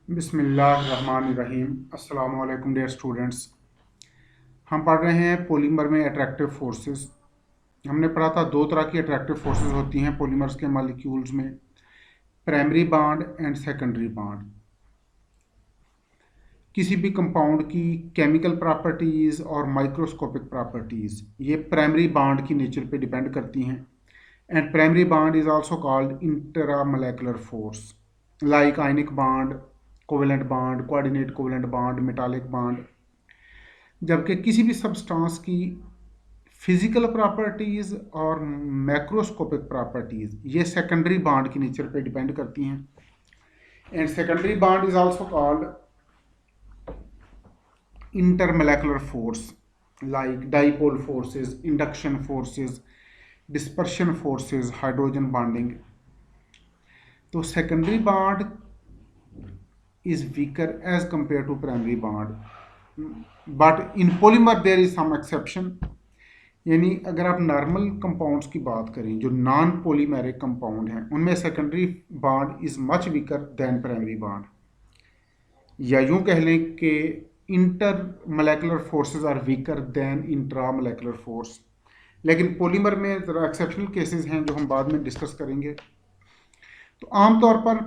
बिस्मिल्लाहिर्रहमानिर्रहीम। अस्सलाम वालेकुम डियर स्टूडेंट्स। हम पढ़ रहे हैं पॉलीमर में अट्रैक्टिव फोर्सेस। हमने पढ़ा था दो तरह की अट्रैक्टिव फोर्सेस होती हैं पॉलीमर्स के मॉलिक्यूल्स में, primary bond and secondary bond. किसी भी कंपाउंड की केमिकल प्रॉपर्टीज़ और माइक्रोस्कोपिक प्रॉपर्टीज़ ये प्राइमरी बॉन्ड की नेचर पे डिपेंड करती हैं। And primary bond is also called intramolecular force like ionic bond, covalent bond, coordinate covalent bond, metallic bond. जबकि किसी भी सब्सटेंस की फिजिकल प्रॉपर्टीज़ और मैक्रोस्कोपिक प्रॉपर्टीज़ ये सेकेंडरी बॉन्ड की नेचर पे डिपेंड करती हैं। And secondary bond is also called intermolecular force like dipole forces, induction forces, dispersion forces, hydrogen bonding. तो secondary bond is weaker as compared to primary bond, but in polymer there is some exception. यानी अगर आप normal compounds की बात करें जो non polymeric compound हैं उनमें secondary bond is much weaker than primary bond, या यूं कह लें कि intermolecular forces are weaker than intramolecular force. लेकिन पॉलीमर में ज़रा एक्सेप्शनल केसेस हैं जो हम बाद में डिस्कस करेंगे। तो आमतौर पर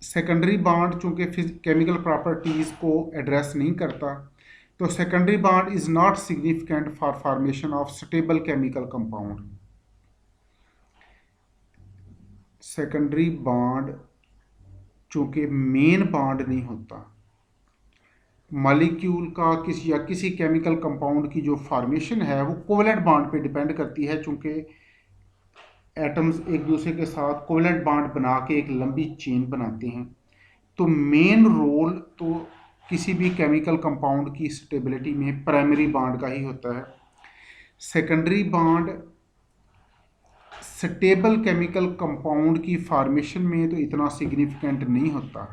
सेकेंडरी बॉन्ड चूंकि केमिकल प्रॉपर्टीज़ को एड्रेस नहीं करता, तो secondary bond is not significant for formation of stable chemical compound. Secondary bond चूंकि मेन बॉन्ड नहीं होता, मॉलिक्यूल का किसी केमिकल कंपाउंड की जो फॉर्मेशन है वो कोवेलेंट बॉन्ड पे डिपेंड करती है। चूंकि एटम्स एक दूसरे के साथ कोवेलेंट बॉन्ड बना के एक लंबी चेन बनाते हैं, तो मेन रोल तो किसी भी केमिकल कंपाउंड की स्टेबिलिटी में प्राइमरी बॉन्ड का ही होता है। Secondary bond stable chemical compound की फॉर्मेशन में तो इतना सिग्निफिकेंट नहीं होता,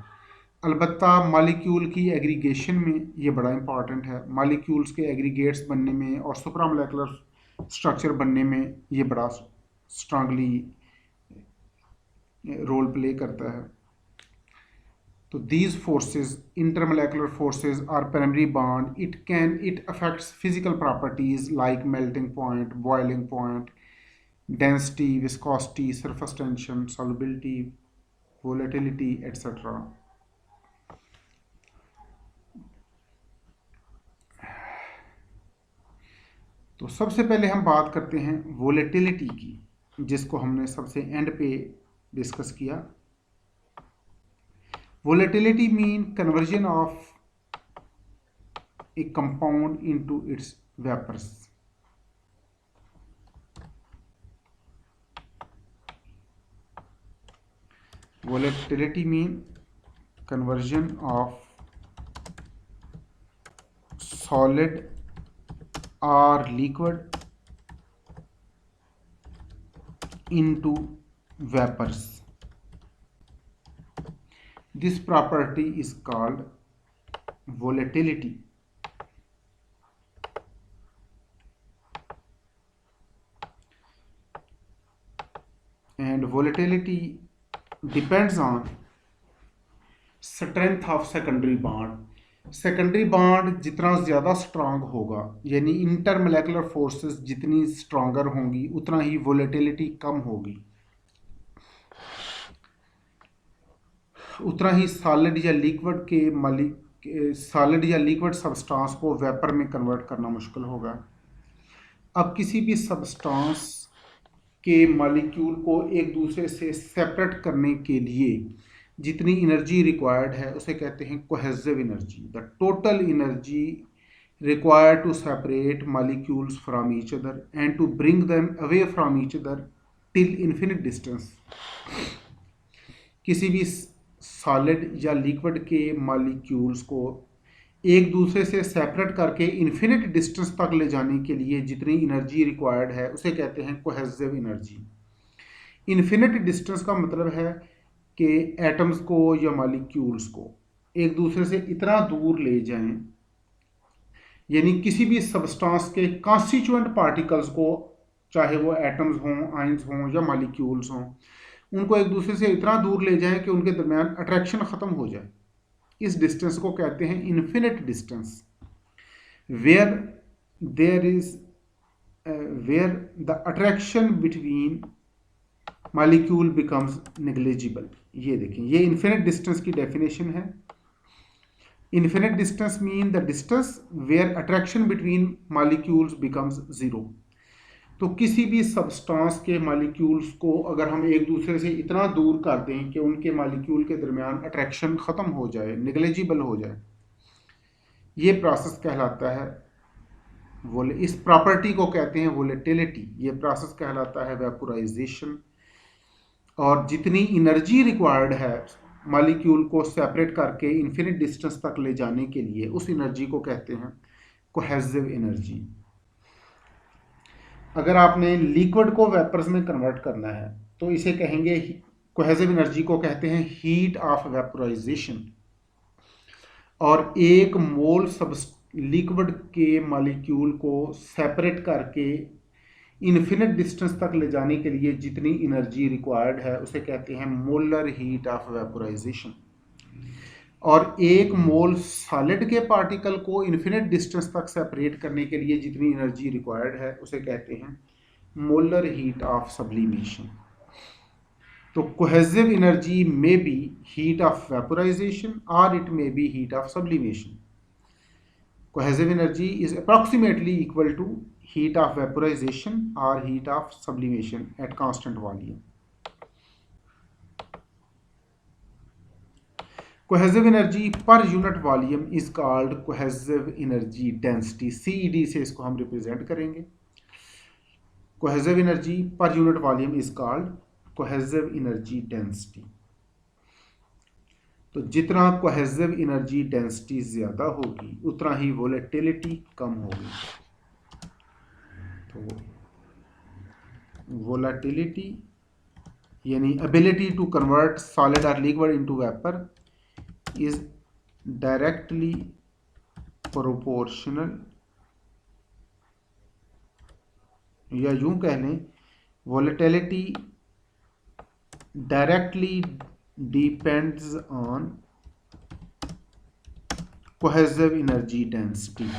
अलबत्ता मॉलिक्यूल की एग्रीगेशन में ये बड़ा इंपॉर्टेंट है। मॉलिक्यूल्स के एग्रीगेट्स बनने में और सुपरामोलेकुलर स्ट्रक्चर बनने में ये बड़ा स्ट्रांगली रोल प्ले करता है। तो these forces, intermolecular forces are primary bond, it affects physical properties like melting point, boiling point, density, viscosity, surface tension, solubility, volatility etcetera. तो सबसे पहले हम बात करते हैं वोलेटिलिटी की, जिसको हमने सबसे एंड पे डिस्कस किया। Volatility mean conversion of a compound into its vapours. Volatility mean conversion of solid or liquid into vapors. This property is called volatility. And volatility depends on strength of secondary bond. Secondary bond जितना ज़्यादा strong होगा, यानी इंटरमोलेकुलर forces जितनी stronger होंगी, उतना ही volatility कम होगी, उतना ही solid या लिक्विड सब्सटेंस को वेपर में कन्वर्ट करना मुश्किल होगा। अब किसी भी सब्सटेंस के मॉलिक्यूल को एक दूसरे से सेपरेट करने के लिए जितनी एनर्जी रिक्वायर्ड है उसे कहते हैं cohesive energy. The total energy required to separate molecules from each other and to bring them away from each other till infinite distance. किसी भी सॉलिड या लिक्विड के मॉलिक्यूल्स को एक दूसरे से सेपरेट करके इन्फिनिट डिस्टेंस तक ले जाने के लिए जितनी एनर्जी रिक्वायर्ड है उसे कहते हैं कोहेसिव एनर्जी। इन्फिनिट डिस्टेंस का मतलब है कि एटम्स को या मॉलिक्यूल्स को एक दूसरे से इतना दूर ले जाएं, यानी किसी भी सब्सटेंस के कॉन्स्टिट्यूएंट पार्टिकल्स को, चाहे वो एटम्स हों, आयंस हों या मॉलिक्यूल्स हों, उनको एक दूसरे से इतना दूर ले जाएं कि उनके दरमियान अट्रैक्शन ख़त्म हो जाए। इस डिस्टेंस को कहते हैं infinite distance, where there is where the attraction between molecule becomes negligible. ये देखें, ये इन्फिनिट डिस्टेंस की डेफिनेशन है। Infinite distance mean the distance where attraction between molecules becomes zero. तो किसी भी सब्सटेंस के मॉलिक्यूल्स को अगर हम एक दूसरे से इतना दूर कर दें कि उनके मॉलिक्यूल के दरमियान अट्रैक्शन ख़त्म हो जाए, नेग्लिजिबल हो जाए, ये प्रोसेस कहलाता है इस प्रॉपर्टी को कहते हैं वोलेटिलिटी। ये प्रोसेस कहलाता है वेपोराइजेशन। और जितनी एनर्जी रिक्वायर्ड है मॉलिक्यूल को सेपरेट करके इन्फिनिट डिस्टेंस तक ले जाने के लिए, उस एनर्जी को कहते हैं कोहेसिव एनर्जी। अगर आपने लिक्विड को वेपर्स में कन्वर्ट करना है तो इसे कहेंगे, कोहेसिव एनर्जी को कहते हैं हीट ऑफ वेपोराइजेशन। और एक मोल लिक्विड के मॉलिक्यूल को सेपरेट करके इन्फिनिट डिस्टेंस तक ले जाने के लिए जितनी एनर्जी रिक्वायर्ड है उसे कहते हैं मोलर हीट ऑफ वेपोराइजेशन। और एक मोल सॉलिड के पार्टिकल को इन्फिनिट डिस्टेंस तक सेपरेट करने के लिए जितनी एनर्जी रिक्वायर्ड है उसे कहते हैं मोलर हीट ऑफ सब्लिमेशन। तो cohesive energy may be heat of vaporisation और it may be heat of sublimation. Cohesive energy is approximately equal to heat of vaporization or heat of sublimation at constant volume. Cohesive energy per unit volume is called cohesive energy density. CED से इसको हम represent करेंगे। Cohesive energy per unit volume is called cohesive energy density. तो जितना cohesive energy density ज्यादा होगी उतना ही volatility कम होगी। तो वोलाटिलिटी यानी एबिलिटी टू कन्वर्ट सॉलिड और liquid into vapour is directly proportional, या यूं कह लें volatility directly depends on cohesive energy density.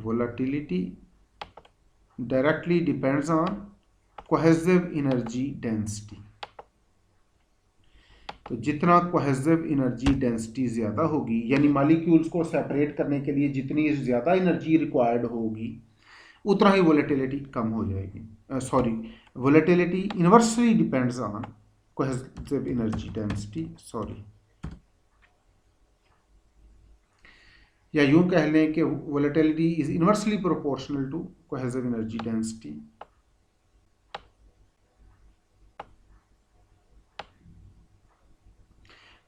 Volatility directly depends on cohesive energy density. तो जितना कोहेसिव एनर्जी डेंसिटी ज़्यादा होगी, यानी मॉलिक्यूल्स को सेपरेट करने के लिए जितनी ज़्यादा एनर्जी रिक्वायर्ड होगी उतना ही वोलेटिलिटी कम हो जाएगी। Volatility inversely depends on cohesive energy density. या यूं कह लें कि volatility is inversely proportional to cohesive energy density.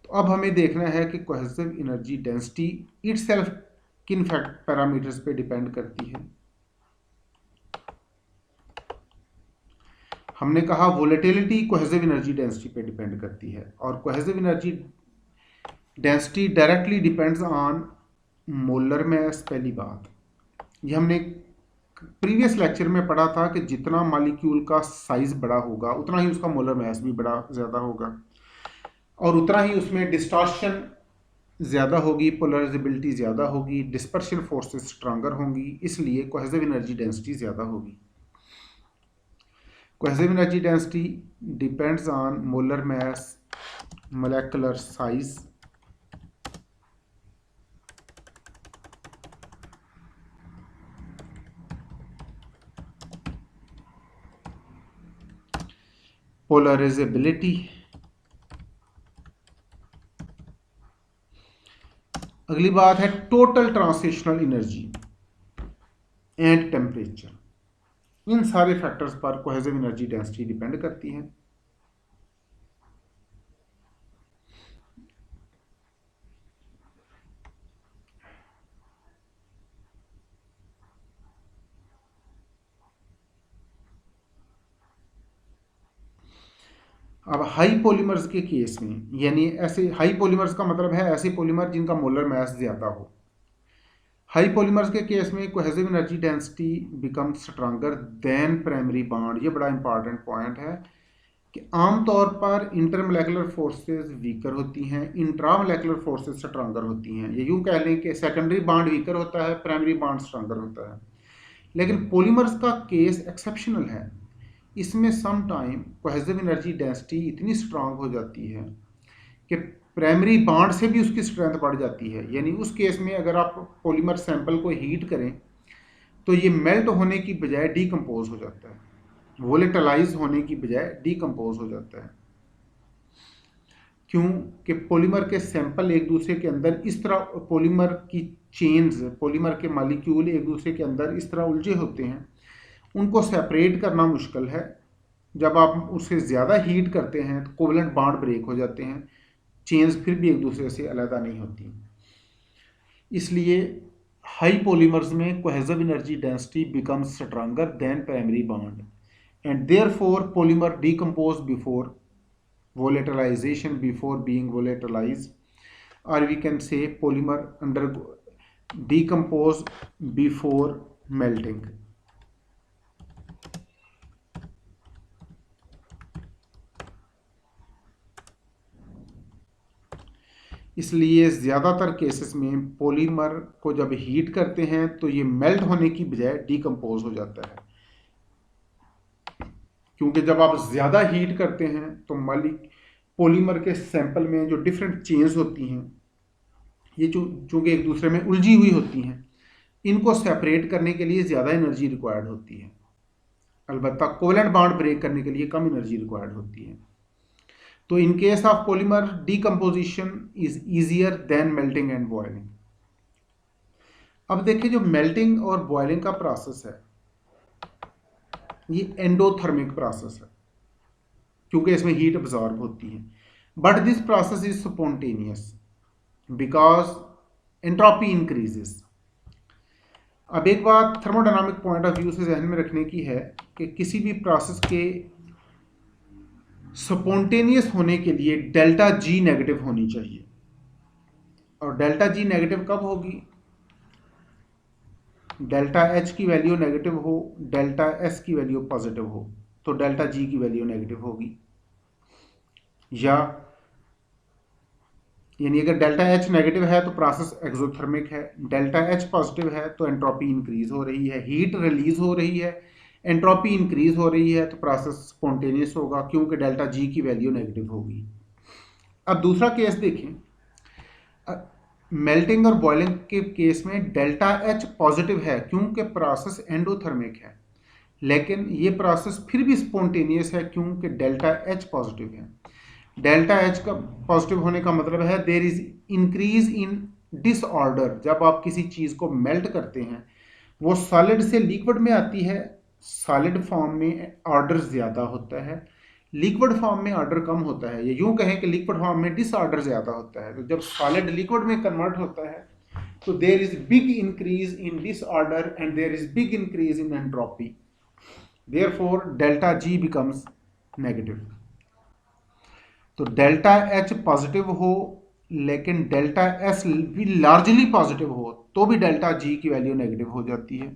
तो अब हमें देखना है कि कोहेसिव एनर्जी डेंसिटी इटसेल्फ किन फैक्ट पैरामीटर्स पे डिपेंड करती है। हमने कहा वोलेटिलिटी कोहेसिव एनर्जी डेंसिटी पे डिपेंड करती है और cohesive energy density directly depends on molar mass. पहली बात ये हमने प्रीवियस लेक्चर में पढ़ा था कि जितना मॉलिक्यूल का साइज बड़ा होगा उतना ही उसका मोलर मैस भी ज़्यादा होगा और उतना ही उसमें डिस्टॉर्शन ज़्यादा होगी, पोलराइजेबिलिटी ज़्यादा होगी, डिस्पर्शन फोर्सेस स्ट्रांगर होंगी, इसलिए कोहेसिव एनर्जी डेंसिटी ज़्यादा होगी। Cohesive energy density depends on molar mass, molecular size, polarisability. अगली बात है total translational energy and temperature. इन सारे फैक्टर्स पर कोहेसिव एनर्जी डेंसिटी डिपेंड करती है। अब हाई पॉलीमर्स के केस में, यानी ऐसे हाई पॉलीमर्स का मतलब है ऐसे पॉलीमर जिनका मोलर मास ज़्यादा हो। हाई पॉलीमर्स के केस में cohesive energy density become stronger then primary bond. ये बड़ा इंपॉर्टेंट पॉइंट है कि आमतौर पर इंटरमोलेकुलर फोर्सेस वीकर होती हैं, इंट्रामोलेकुलर फोर्सेस स्ट्रांगर होती हैं। ये यूं कह लें कि सेकेंडरी बॉन्ड वीकर होता है, प्राइमरी बॉन्ड स्ट्रांगर होता है। लेकिन पॉलीमर्स का केस एक्सेप्शनल है। इसमें some time cohesive energy density इतनी स्ट्रांग हो जाती है कि प्राइमरी बॉन्ड से भी उसकी स्ट्रेंथ बढ़ जाती है। यानी उस केस में अगर आप पॉलीमर सैंपल को हीट करें तो ये मेल्ट होने की बजाय डीकम्पोज हो जाता है, वोलेटलाइज होने की बजाय डीकम्पोज हो जाता है। क्यों कि पॉलीमर के सैंपल एक दूसरे के अंदर इस तरह, पॉलीमर की चेन्स, पॉलीमर के मॉलिक्यूल एक दूसरे के अंदर इस तरह उलझे होते हैं, उनको सेपरेट करना मुश्किल है। जब आप उसे ज़्यादा हीट करते हैं तो कोवलेंट बॉन्ड ब्रेक हो जाते हैं, चेन्स फिर भी एक दूसरे से अलग नहीं होती। इसलिए हाई पॉलीमर्स में cohesive energy density becomes stronger then primary bond and therefore polymer decompose before volatilization before being volatilized, or we can say polymer decompose before melting. इसलिए ज़्यादातर केसेस में पॉलीमर को जब हीट करते हैं तो ये मेल्ट होने की बजाय डीकम्पोज हो जाता है। क्योंकि जब आप ज़्यादा हीट करते हैं तो पॉलीमर के सैंपल में जो डिफरेंट चेन्स होती हैं, ये चूँकि एक दूसरे में उलझी हुई होती हैं, इनको सेपरेट करने के लिए ज़्यादा एनर्जी रिक्वायर्ड होती है। अलबत्ता कोवलेंट बॉन्ड ब्रेक करने के लिए कम एनर्जी रिक्वायर्ड होती है। तो in case of polymer decomposition is easier than melting and boiling. अब देखिए, जो मेल्टिंग और बॉयलिंग का प्रोसेस है ये एंडोथर्मिक प्रोसेस है, क्योंकि इसमें हीट अब्जॉर्ब होती है। But this process is spontaneous because entropy increases. अब एक बात थर्मोडायनामिक पॉइंट ऑफ व्यू से जहन में रखने की है कि किसी भी प्रोसेस के स्पॉन्टेनियस होने के लिए डेल्टा जी नेगेटिव होनी चाहिए। और डेल्टा जी नेगेटिव कब होगी? डेल्टा एच की वैल्यू नेगेटिव हो, डेल्टा एस की वैल्यू पॉजिटिव हो, तो डेल्टा जी की वैल्यू नेगेटिव होगी। या यानी अगर डेल्टा एच नेगेटिव है तो प्रोसेस एक्सोथर्मिक है, डेल्टा एच पॉजिटिव है तो एंट्रोपी इंक्रीज हो रही है, हीट रिलीज हो रही है, एंट्रोपी इंक्रीज हो रही है, तो प्रोसेस स्पॉन्टेनियस होगा क्योंकि डेल्टा जी की वैल्यू नेगेटिव होगी। अब दूसरा केस देखें, मेल्टिंग और बॉइलिंग के केस में डेल्टा एच पॉजिटिव है क्योंकि प्रोसेस एंडोथर्मिक है, लेकिन ये प्रोसेस फिर भी स्पॉन्टेनियस है क्योंकि डेल्टा एच पॉजिटिव है। डेल्टा एच का पॉजिटिव होने का मतलब है there is increase in disorder. जब आप किसी चीज़ को मेल्ट करते हैं, वो सॉलिड से लिक्विड में आती है, सॉलिड फॉर्म में ऑर्डर ज़्यादा होता है, लिक्विड फॉर्म में ऑर्डर कम होता है। ये यूं कहें कि लिक्विड फॉर्म में डिसऑर्डर ज़्यादा होता है। तो जब सॉलिड लिक्विड में कन्वर्ट होता है तो there is big increase in disorder and there is big increase in entropy, therefore delta G becomes negative. तो डेल्टा एच पॉजिटिव हो लेकिन डेल्टा एस भी लार्जली पॉजिटिव हो तो भी डेल्टा जी की वैल्यू नेगेटिव हो जाती है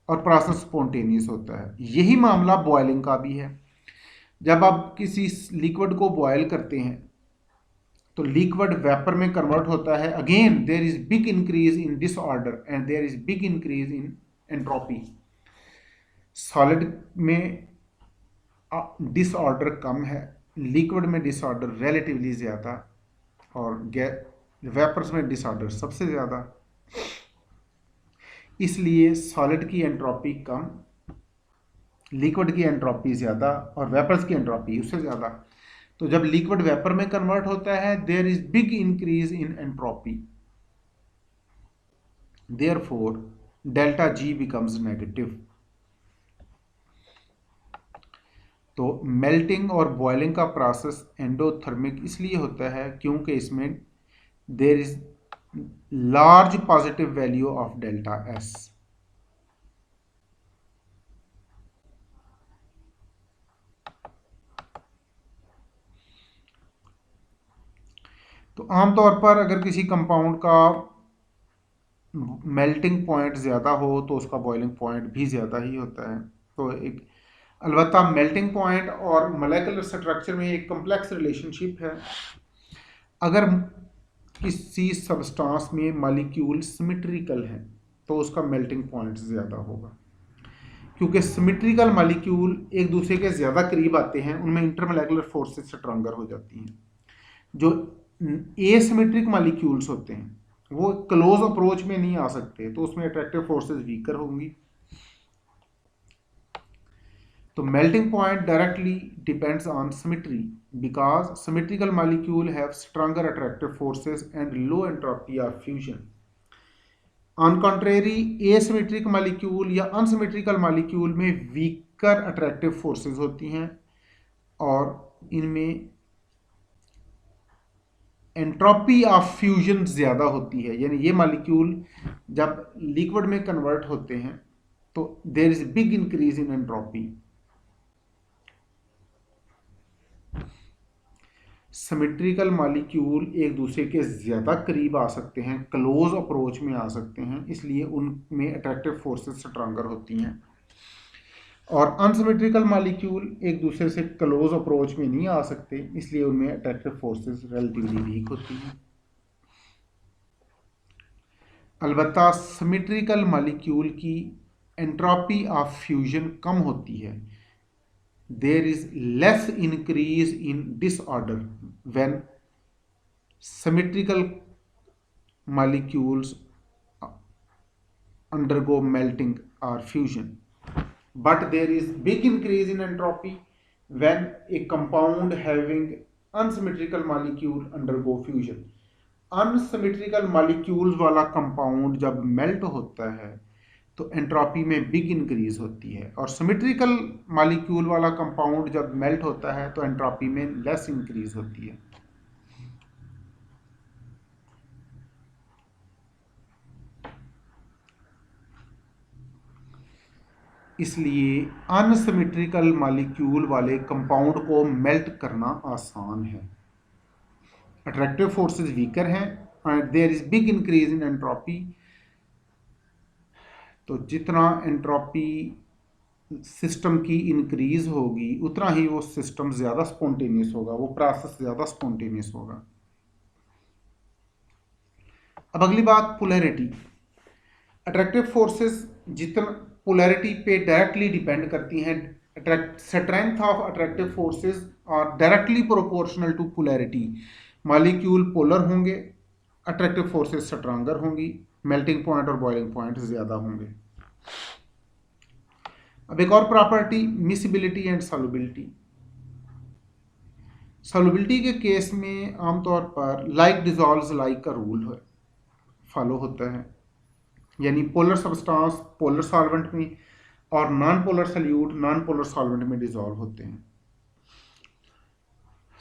और प्रोसेस स्पॉन्टेनियस होता है। यही मामला बॉयलिंग का भी है। जब आप किसी लिक्विड को बॉयल करते हैं तो लिक्विड वेपर में कन्वर्ट होता है, again there is big increase in disorder and there is big increase in entropy. Solid में डिसऑर्डर कम है, लिक्विड में डिसऑर्डर रिलेटिवली ज़्यादा, और वेपर्स में डिसऑर्डर सबसे ज़्यादा। इसलिए सॉलिड की एंट्रोपी कम, लिक्विड की एंट्रोपी ज़्यादा और वेपर्स की एंट्रोपी उससे ज़्यादा। तो जब लिक्विड वेपर में कन्वर्ट होता है there is big increase in entropy, therefore delta G becomes negative. तो मेल्टिंग और बॉइलिंग का प्रोसेस एंडोथर्मिक इसलिए होता है क्योंकि इसमें there is large positive value of delta S. तो आमतौर पर अगर किसी कंपाउंड का मेल्टिंग पॉइंट ज़्यादा हो तो उसका बॉइलिंग पॉइंट भी ज़्यादा ही होता है। तो एक अलबत्ता मेल्टिंग पॉइंट और मोलेकुलर स्ट्रक्चर में एक कम्प्लेक्स रिलेशनशिप है। अगर किसी सब्सटेंस में मॉलिक्यूल सिमेट्रिकल है तो उसका मेल्टिंग पॉइंट ज़्यादा होगा, क्योंकि सिमेट्रिकल मॉलिक्यूल एक दूसरे के ज़्यादा करीब आते हैं, उनमें इंटरमोलेकुलर फोर्सेस स्ट्रॉन्गर हो जाती हैं। जो एसिमेट्रिक मॉलिक्यूल्स होते हैं वो क्लोज अप्रोच में नहीं आ सकते, तो उसमें अट्रैक्टिव फोर्सेस वीकर होंगी। तो melting point directly depends on symmetry because symmetrical molecule have stronger attractive forces and low entropy of fusion. On contrary asymmetric molecule या अनसिमेट्रिकल मॉलिक्यूल में वीकर अट्रैक्टिव फोर्सेस होती हैं और इनमें एंट्रोपी ऑफ फ्यूजन ज़्यादा होती है। यानी ये मॉलिक्यूल जब लिक्विड में कन्वर्ट होते हैं तो there is big increase in entropy. Symmetrical molecule एक दूसरे के ज़्यादा करीब आ सकते हैं, क्लोज अप्रोच में आ सकते हैं, इसलिए उनमें अट्रैक्टिव फोर्सेस स्ट्रॉन्गर होती हैं। और अनसिमेट्रिकल मॉलिक्यूल एक दूसरे से क्लोज अप्रोच में नहीं आ सकते, इसलिए उनमें अट्रैक्टिव फोर्सेस रिलेटिवली वीक होती हैं। अलबत्ता सिमेट्रिकल मॉलिक्यूल की एंट्रोपी ऑफ फ्यूजन कम होती है। There is less increase in disorder when symmetrical molecules undergo melting or fusion, but there is big increase in entropy when a compound having unsymmetrical molecule undergo fusion। Unsymmetrical molecules वाला compound जब melt होता है तो entropy में big increase होती है, और symmetrical molecule वाला कंपाउंड जब मेल्ट होता है तो एंट्रोपी में लेस इंक्रीज होती है। इसलिए अनसिमेट्रिकल मॉलिक्यूल वाले कंपाउंड को मेल्ट करना आसान है। अट्रैक्टिव फोर्सेस वीकर हैं and there is big increase in entropy. तो जितना एंट्रोपी सिस्टम की इंक्रीज होगी उतना ही वो सिस्टम ज़्यादा स्पॉन्टेनियस होगा, वो प्रोसेस ज़्यादा स्पॉन्टेनियस होगा। अब अगली बात पोलैरिटी। अट्रैक्टिव फोर्सेस जितना पोलैरिटी पे डायरेक्टली डिपेंड करती हैं। Strength of attractive forces are directly proportional to polarity. Molecule polar होंगे, अट्रैक्टिव फोर्सेस स्ट्रांगर होंगी, मेल्टिंग पॉइंट और बॉइलिंग पॉइंट ज़्यादा होंगे। अब एक और property, miscibility and solubility. Solubility के केस में आमतौर पर लाइक डिजॉल्व्स लाइक का रूल फॉलो होता है, यानी पोलर सब्सटेंस पोलर सॉल्वेंट में और non polar solute non polar solvent में डिसॉल्व होते हैं।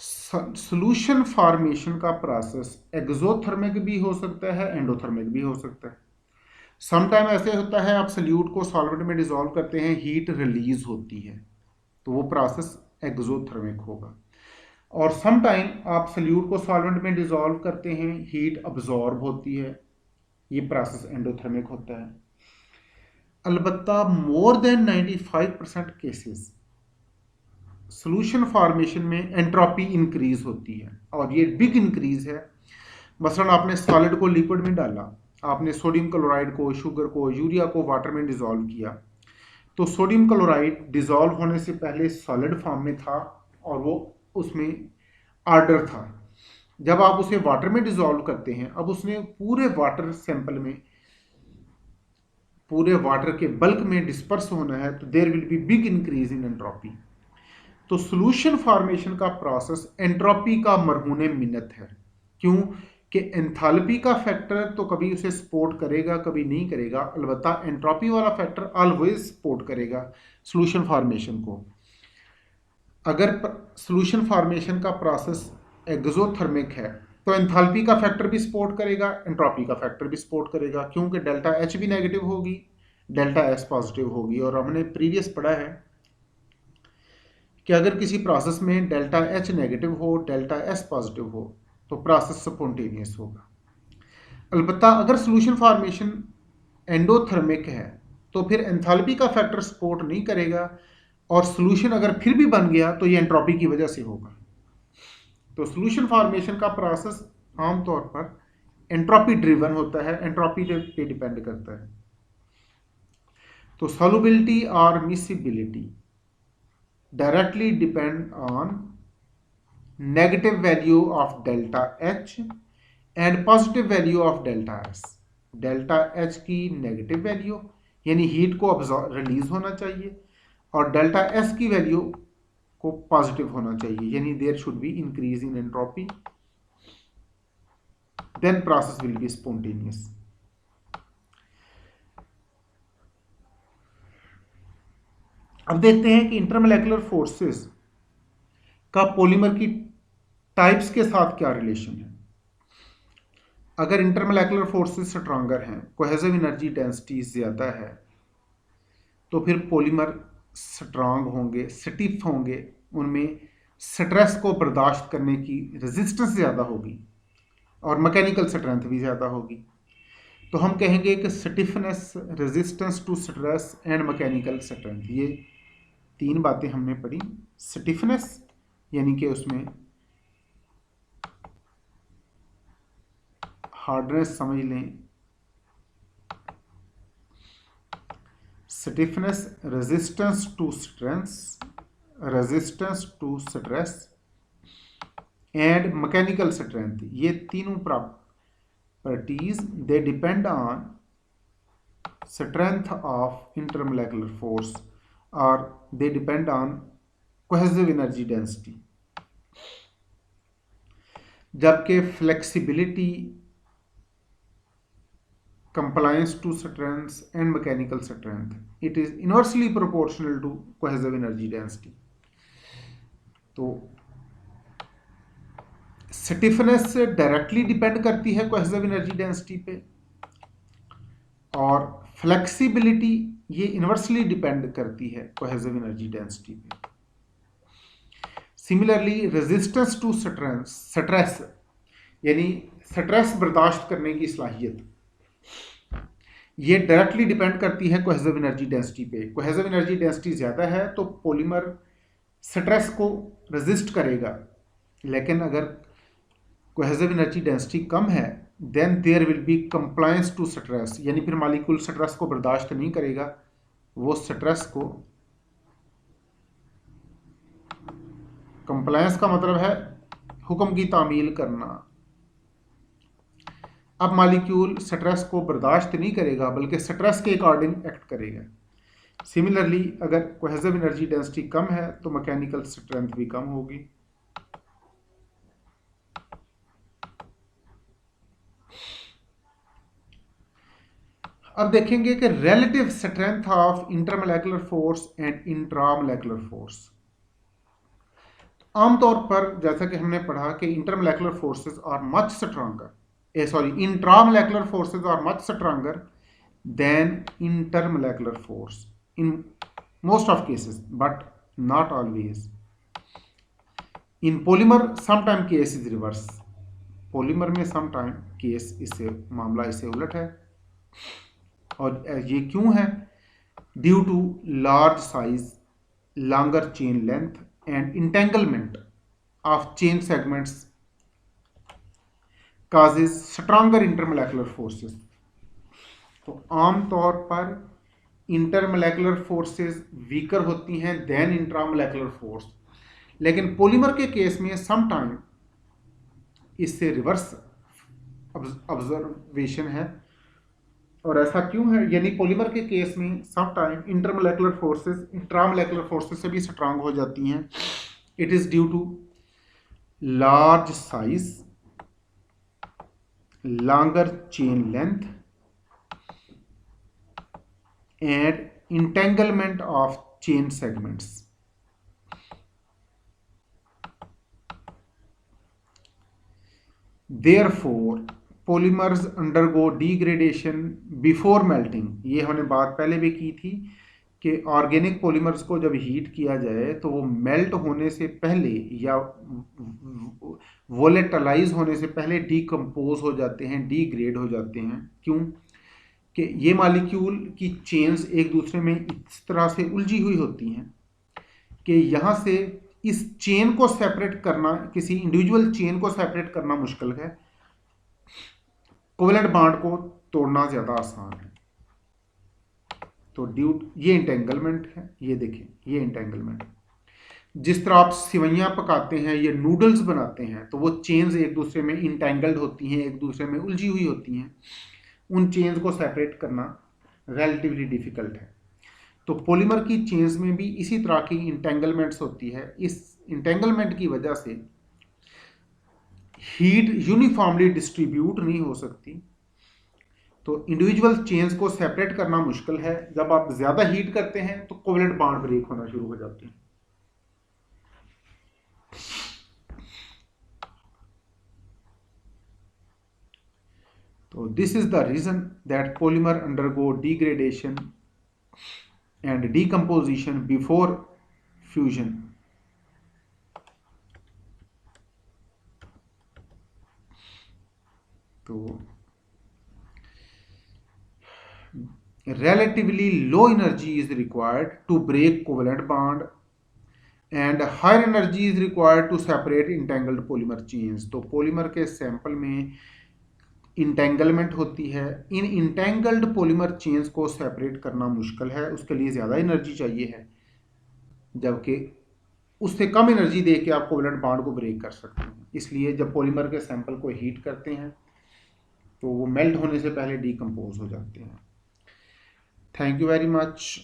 सॉल्यूशन फॉर्मेशन का प्रोसेस एक्सोथर्मिक भी हो सकता है, एंडोथर्मिक भी हो सकता है। समटाइम ऐसे होता है आप सल्यूट को सॉल्वेंट में डिसॉल्व करते हैं, हीट रिलीज होती है तो वो प्रोसेस एक्सोथर्मिक होगा, और समटाइम आप सल्यूट को सॉल्वेंट में डिसॉल्व करते हैं, हीट अब्जॉर्ब होती है, ये प्रोसेस एंडोथर्मिक होता है। अलबत्ता more than 95% cases solution formation में एंट्रोपी इंक्रीज होती है, और ये बिग इंक्रीज है। मसलन आपने सॉलिड को लिक्विड में डाला, आपने सोडियम क्लोराइड को, शुगर को, यूरिया को वाटर में डिसॉल्व किया, तो सोडियम क्लोराइड डिसॉल्व होने से पहले सॉलिड फॉर्म में था और वो उसमें ऑर्डर था। जब आप उसे वाटर में डिसॉल्व करते हैं, अब उसने पूरे वाटर सैंपल में, पूरे वाटर के बल्क में डिस्पर्स होना है, तो there will be big increase in entropy. तो सॉल्यूशन फॉर्मेशन का प्रोसेस एंट्रोपी का मरहूने मिन्नत है। क्यों कि एंथैल्पी का फैक्टर तो कभी उसे सपोर्ट करेगा, कभी नहीं करेगा, अलबत्ता एंट्रोपी वाला फैक्टर ऑलवेज सपोर्ट करेगा सॉल्यूशन फॉर्मेशन को। अगर सॉल्यूशन फॉर्मेशन का प्रोसेस एक्सोथर्मिक है तो एंथैल्पी का फैक्टर भी सपोर्ट करेगा, एंट्रोपी का फैक्टर भी सपोर्ट करेगा, क्योंकि डेल्टा एच भी नेगेटिव होगी, डेल्टा एस पॉजिटिव होगी। और हमने प्रीवियस पढ़ा है कि अगर किसी प्रोसेस में डेल्टा एच नेगेटिव हो, डेल्टा एस पॉजिटिव हो, तो प्रोसेस स्पॉन्टेनियस होगा। अलबत्ता अगर सोल्यूशन फॉर्मेशन एंडोथर्मिक है तो फिर एंथैल्पी का फैक्टर सपोर्ट नहीं करेगा, और सोल्यूशन अगर फिर भी बन गया तो ये एंट्रोपी की वजह से होगा। तो सोल्यूशन फॉर्मेशन का प्रोसेस आमतौर पर एंट्रोपी ड्रिवन होता है, एंट्रोपी पे डिपेंड करता है। तो सॉल्युबिलिटी और miscibility directly depend on negative value of delta H and positive value of delta S. Delta H की नेगेटिव वैल्यू यानी हीट को रिलीज होना चाहिए, और डेल्टा एस की वैल्यू को पॉजिटिव होना चाहिए, यानी there should be increase in entropy, then process will be spontaneous. अब देखते हैं कि इंटरमोलेकुलर फोर्सेस का पॉलीमर की टाइप्स के साथ क्या रिलेशन है। अगर इंटरमोलेकुलर फोर्सेस स्ट्रॉन्गर हैं, कोहेसिव एनर्जी डेंसिटी ज़्यादा है, तो फिर पॉलीमर स्ट्रांग होंगे, स्टिफ होंगे, उनमें स्ट्रेस को बर्दाश्त करने की रेजिस्टेंस ज़्यादा होगी और मैकेनिकल स्ट्रेंथ भी ज़्यादा होगी। तो हम कहेंगे कि stiffness, resistance to stress and mechanical strength, ये तीन बातें हमने पढ़ी। स्टिफनेस यानी कि उसमें हार्डनेस समझ लें, stiffness, resistance to strength, resistance to stress and mechanical strength, ये तीनों properties they depend on strength of intermolecular force और they depend on cohesive energy density. जबकि flexibility, compliance to strength and mechanical strength, it is inversely proportional to cohesive energy density। तो stiffness directly depend करती है cohesive energy density पे, और flexibility ये inversely depend करती है कोहेसिव एनर्जी डेंसिटी पे। सिमिलरली रेजिस्टेंस टू स्ट्रेस यानी स्ट्रेस बर्दाश्त करने की सलाहियत, ये डायरेक्टली डिपेंड करती है कोहेसिव एनर्जी डेंसिटी पे। कोहेसिव एनर्जी डेंसिटी ज़्यादा है तो पॉलीमर स्ट्रेस को रेजिस्ट करेगा, लेकिन अगर कोहेसिव एनर्जी डेंसिटी कम है then there will be compliance to stress, यानी फिर मॉलिक्यूल स्ट्रेस को बर्दाश्त नहीं करेगा, वो स्ट्रेस को, कंप्लायंस का मतलब है हुक्म की तामील करना। अब मॉलिक्यूल स्ट्रेस को बर्दाश्त नहीं करेगा बल्कि स्ट्रेस के अकॉर्डिंग एक्ट करेगा। सिमिलरली अगर कोहेसिव एनर्जी डेंसिटी कम है तो मैकेनिकल स्ट्रेंथ भी कम होगी। अब देखेंगे कि relative strength of intermolecular force and intramolecular force. आमतौर पर जैसा कि हमने पढ़ा कि intermolecular forces are much stronger, intramolecular forces are much stronger than intermolecular force in most of cases, but not always. In polymer sometime case is reverse, polymer में sometime case इससे मामला इससे उलट है। और ये क्यों है? Due to large size, longer chain length and entanglement of chain segments causes stronger intermolecular forces। तो आमतौर पर इंटरमोलेकुलर फोर्सेस वीकर होती हैं देन इंट्रामोलेकुलर फोर्स, लेकिन पॉलीमर के केस में सम टाइम इससे रिवर्स ऑब्जर्वेशन है। और ऐसा क्यों है? यानी पॉलीमर के केस में some time intermolecular forces intramolecular forces से भी स्ट्रांग हो जाती हैं। It is due to large size, longer chain length and entanglement of chain segments। Therefore polymers undergo degradation before melting। ये हमने बात पहले भी की थी कि ऑर्गेनिक पॉलीमर्स को जब हीट किया जाए तो वो मेल्ट होने से पहले या वोलेटलाइज होने से पहले डीकम्पोज हो जाते हैं, डीग्रेड हो जाते हैं। क्यों? कि ये मॉलिक्यूल की चेन्स एक दूसरे में इस तरह से उलझी हुई होती हैं कि यहाँ से इस चेन को सेपरेट करना, किसी इंडिविजुअल चेन को सेपरेट करना मुश्किल है, कोवेलेंट बॉन्ड को तोड़ना ज़्यादा आसान है। तो ड्यू ये इंटेंगलमेंट है, ये देखें ये इंटेंगलमेंट। जिस तरह आप सिवैयाँ पकाते हैं, ये नूडल्स बनाते हैं, तो वो चेन्स एक दूसरे में इंटेंगल्ड होती हैं, एक दूसरे में उलझी हुई होती हैं, उन चेन्स को सेपरेट करना रिलेटिवली डिफिकल्ट है। तो पॉलीमर की चेन्स में भी इसी तरह की इंटेंगलमेंट्स होती है। इस इंटेंगलमेंट की वजह से हीट यूनिफॉर्मली डिस्ट्रीब्यूट नहीं हो सकती, तो इंडिविजुअल चेन्स को सेपरेट करना मुश्किल है। जब आप ज़्यादा हीट करते हैं तो कोवेलेंट बॉन्ड ब्रेक होना शुरू हो जाते हैं। तो this is the reason that polymer undergo degradation and decomposition before fusion. तो relatively low energy is required to break covalent bond and higher energy is required to separate entangled polymer chains. तो polymer के sample में entanglement होती है, इन entangled polymer chains को separate करना मुश्किल है, उसके लिए ज़्यादा एनर्जी चाहिए है, जबकि उससे कम एनर्जी दे के आप कोवेलेंट बॉन्ड को ब्रेक कर सकते हैं। इसलिए जब पॉलीमर के सैंपल को हीट करते हैं तो वो मेल्ट होने से पहले डीकम्पोज हो जाते हैं। Thank you very much.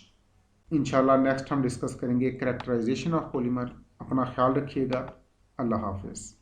इंशाल्लाह नेक्स्ट हम डिस्कस करेंगे कैरेक्टराइजेशन ऑफ पॉलीमर। अपना ख्याल रखिएगा। अल्लाह हाफिज़।